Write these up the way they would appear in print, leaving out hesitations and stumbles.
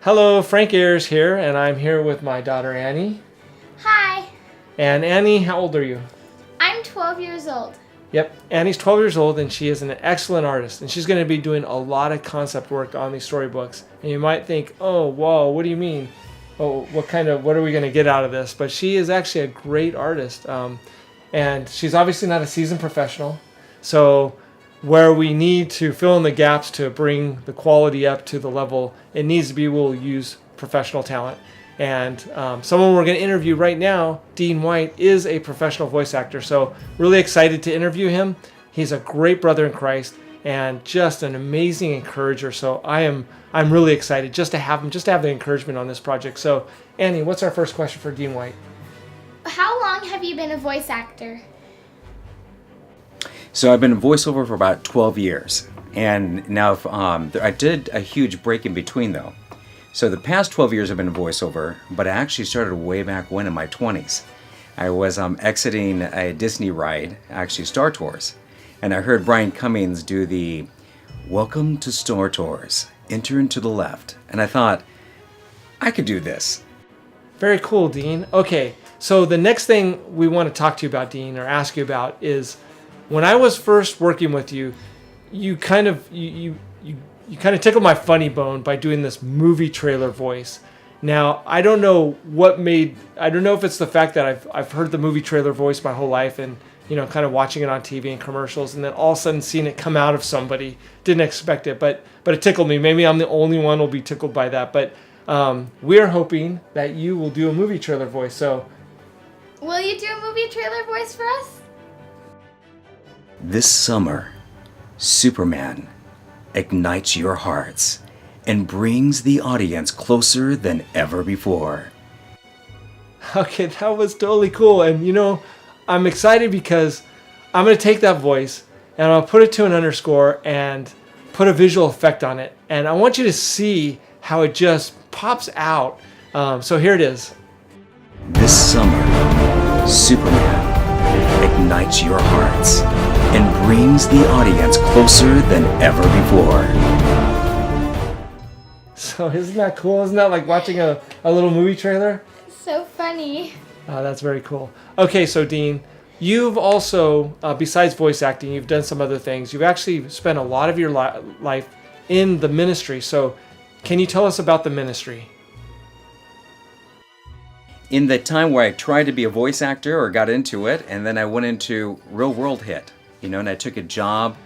Hello, Frank Ayers here, and I'm here with my daughter Annie. Hi, And Annie, how old are you? I'm 12 years old. Yep, Annie's 12 years old, and she is an excellent artist, and she's going to be doing a lot of concept work on these storybooks. And you might think, oh, whoa, what do you mean? Oh, what are we going to get out of this? But she is actually a great artist, and she's obviously not a seasoned professional. So where we need to fill in the gaps to bring the quality up to the level it needs to be, we'll use professional talent. And someone we're going to interview right now, Dean White, is a professional voice actor. So really excited to interview him. He's a great brother in Christ and just an amazing encourager. So I'm really excited just to have him, just to have the encouragement on this project. So Annie, what's our first question for Dean White? How long have you been a voice actor? So I've been in voiceover for about 12 years. And now I did a huge break in between though. So the past 12 years I've been in voiceover, but I actually started way back when in my 20s. I was exiting a Disney ride, actually Star Tours, and I heard Brian Cummings do the "Welcome to Star Tours, enter into the left," and I thought, I could do this. Very cool, Dean. Okay, so the next thing we want to talk to you about, Dean, or ask you about is when I was first working with you, you kind of tickled my funny bone by doing this movie trailer voice. Now, I don't know if it's the fact that I've heard the movie trailer voice my whole life and, kind of watching it on TV and commercials and then all of a sudden seeing it come out of somebody. Didn't expect it, but it tickled me. Maybe I'm the only one who will be tickled by that, but we're hoping that you will do a movie trailer voice. So, will you do a movie trailer voice for us? This summer, Superman ignites your hearts and brings the audience closer than ever before. okay, that was totally cool. And I'm excited because I'm going to take that voice and I'll put it to an underscore and put a visual effect on it. And I want you to see how it just pops out. So here it is. This summer, Superman ignites your hearts and brings the audience closer than ever before. So isn't that cool? Isn't that like watching a little movie trailer? So funny. That's very cool. Okay, so Dean, you've also, besides voice acting, you've done some other things. You've actually spent a lot of your life in the ministry. So can you tell us about the ministry? In the time where I tried to be a voice actor or got into it, and then I went into real world hit, and I took a job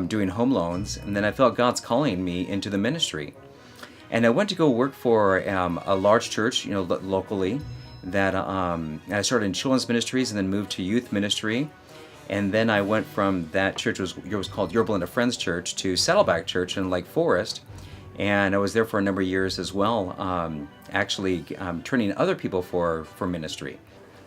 doing home loans, and then I felt God's calling me into the ministry. And I went to go work for a large church, locally, that I started in children's ministries and then moved to youth ministry. And then I went from that church, it was called Your Blend of Friends Church, to Saddleback Church in Lake Forest. And I was there for a number of years as well, actually training other people for ministry.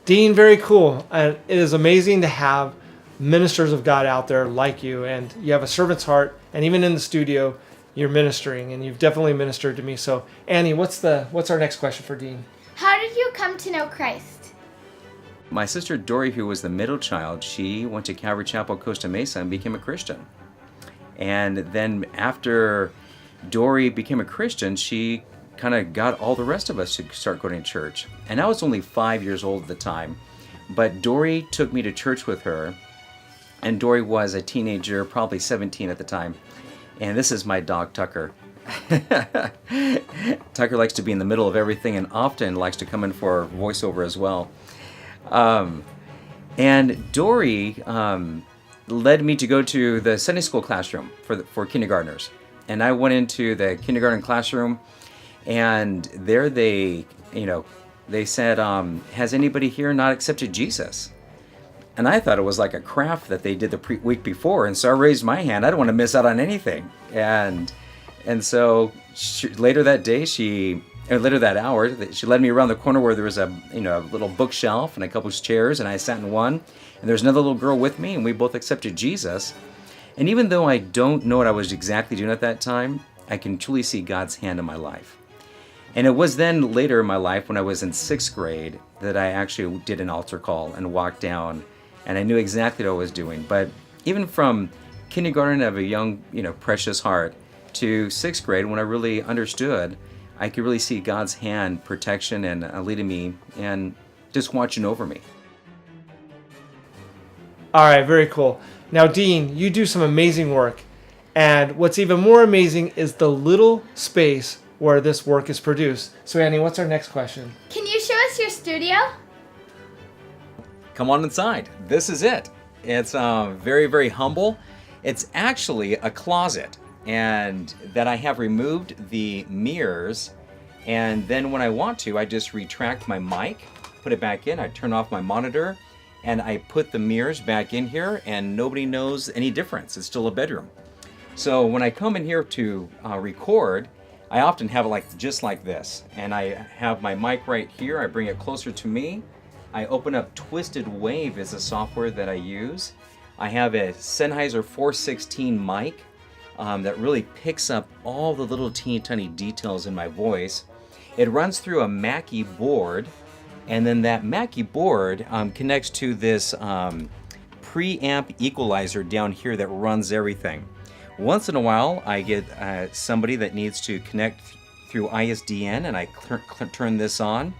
Dean, very cool. And it is amazing to have ministers of God out there like you. And you have a servant's heart. And even in the studio, you're ministering. And you've definitely ministered to me. So, Annie, what's our next question for Dean? How did you come to know Christ? My sister Dory, who was the middle child, she went to Calvary Chapel, Costa Mesa, and became a Christian. And then after Dory became a Christian, she kind of got all the rest of us to start going to church. And I was only 5 years old at the time, but Dory took me to church with her, and Dory was a teenager, probably 17 at the time. And this is my dog, Tucker. Tucker likes to be in the middle of everything and often likes to come in for voiceover as well. And Dory led me to go to the Sunday school classroom for kindergartners. And I went into the kindergarten classroom, and there they said, has anybody here not accepted Jesus? And I thought it was like a craft that they did the week before, and so I raised my hand. I don't want to miss out on anything. And so later that hour, she led me around the corner where there was a little bookshelf and a couple of chairs, and I sat in one, and there's another little girl with me, and we both accepted Jesus. And even though I don't know what I was exactly doing at that time, I can truly see God's hand in my life. And it was then later in my life, when I was in 6th grade, that I actually did an altar call and walked down, and I knew exactly what I was doing. But even from kindergarten of a young, precious heart, to 6th grade, when I really understood I could really see God's hand, protection, and leading me and just watching over me. All right, very cool. Now, Dean, you do some amazing work. And what's even more amazing is the little space where this work is produced. So, Annie, what's our next question? Can you show us your studio? Come on inside. This is it. It's very, very humble. It's actually a closet, and that I have removed the mirrors, and then when I want to, I just retract my mic, put it back in, I turn off my monitor, and I put the mirrors back in here, and nobody knows any difference. It's still a bedroom. So when I come in here to record, I often have it just like this, and I have my mic right here. I bring it closer to me. I open up Twisted Wave is a software that I use. I have a Sennheiser 416 mic that really picks up all the little teeny tiny details in my voice. It runs through a Mackie board, and then that Mackie board connects to this preamp equalizer down here that runs everything. Once in a while, I get somebody that needs to connect through ISDN, and I turn this on.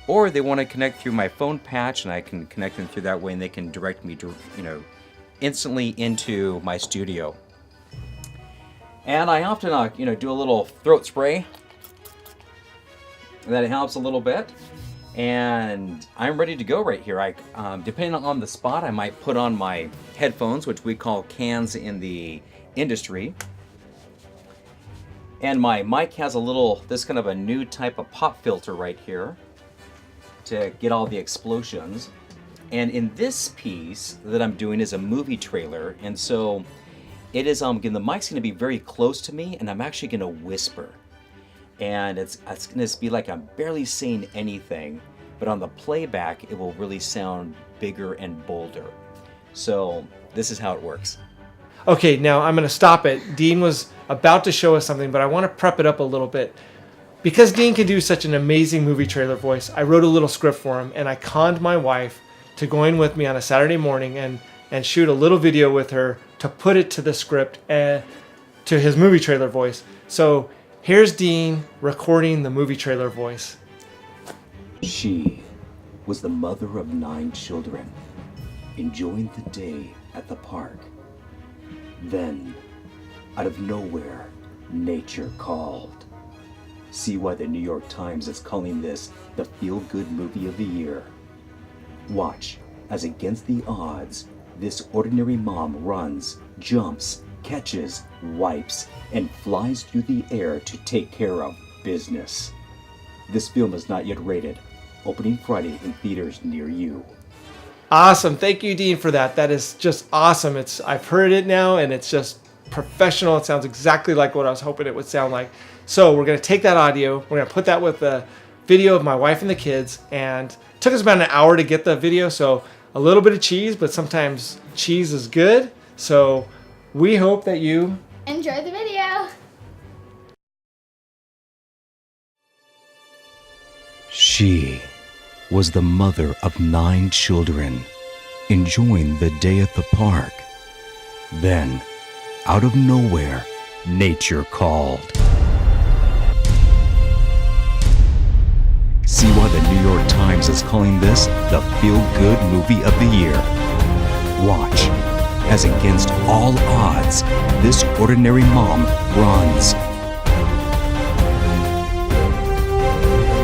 Or they want to connect through my phone patch, and I can connect them through that way, and they can direct me to, instantly into my studio. And I often, do a little throat spray. That helps a little bit. And I'm ready to go right here. Depending on the spot, I might put on my headphones, which we call cans in the industry. And my mic has this kind of a new type of pop filter right here to get all the explosions. And in this piece that I'm doing is a movie trailer, and so it is the mic's going to be very close to me, and I'm actually going to whisper, and it's going to be like I'm barely saying anything, but on the playback it will really sound bigger and bolder. So this is how it works. Okay, now I'm going to stop it. Dean was about to show us something, but I want to prep it up a little bit. Because Dean can do such an amazing movie trailer voice, I wrote a little script for him, and I conned my wife to go in with me on a Saturday morning and shoot a little video with her to put it to the script and to his movie trailer voice. So here's Dean recording the movie trailer voice. She was the mother of 9 children, enjoying the day at the park. Then, out of nowhere, nature called. See why the New York Times is calling this the feel-good movie of the year. Watch as against the odds, this ordinary mom runs, jumps, catches, wipes, and flies through the air to take care of business. This film is not yet rated. Opening Friday in theaters near you. Awesome. Thank you, Dean, for that. That is just awesome. I've heard it now, and it's just professional. It sounds exactly like what I was hoping it would sound like. So we're going to take that audio, we're going to put that with the video of my wife and the kids, and it took us about an hour to get the video, so a little bit of cheese, but sometimes cheese is good. So we hope that you Enjoy the video. She was the mother of 9 children, enjoying the day at the park. Then, out of nowhere, nature called. See why the New York Times is calling this the feel-good movie of the year. Watch as against all odds, this ordinary mom runs,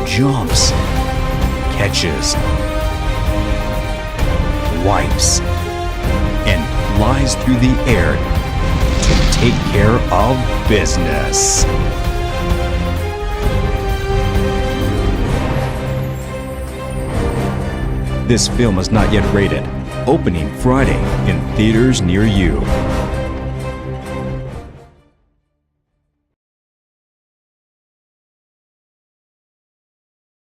jumps, catches, wipes, and flies through the air to take care of business. This film is not yet rated. Opening Friday in theaters near you.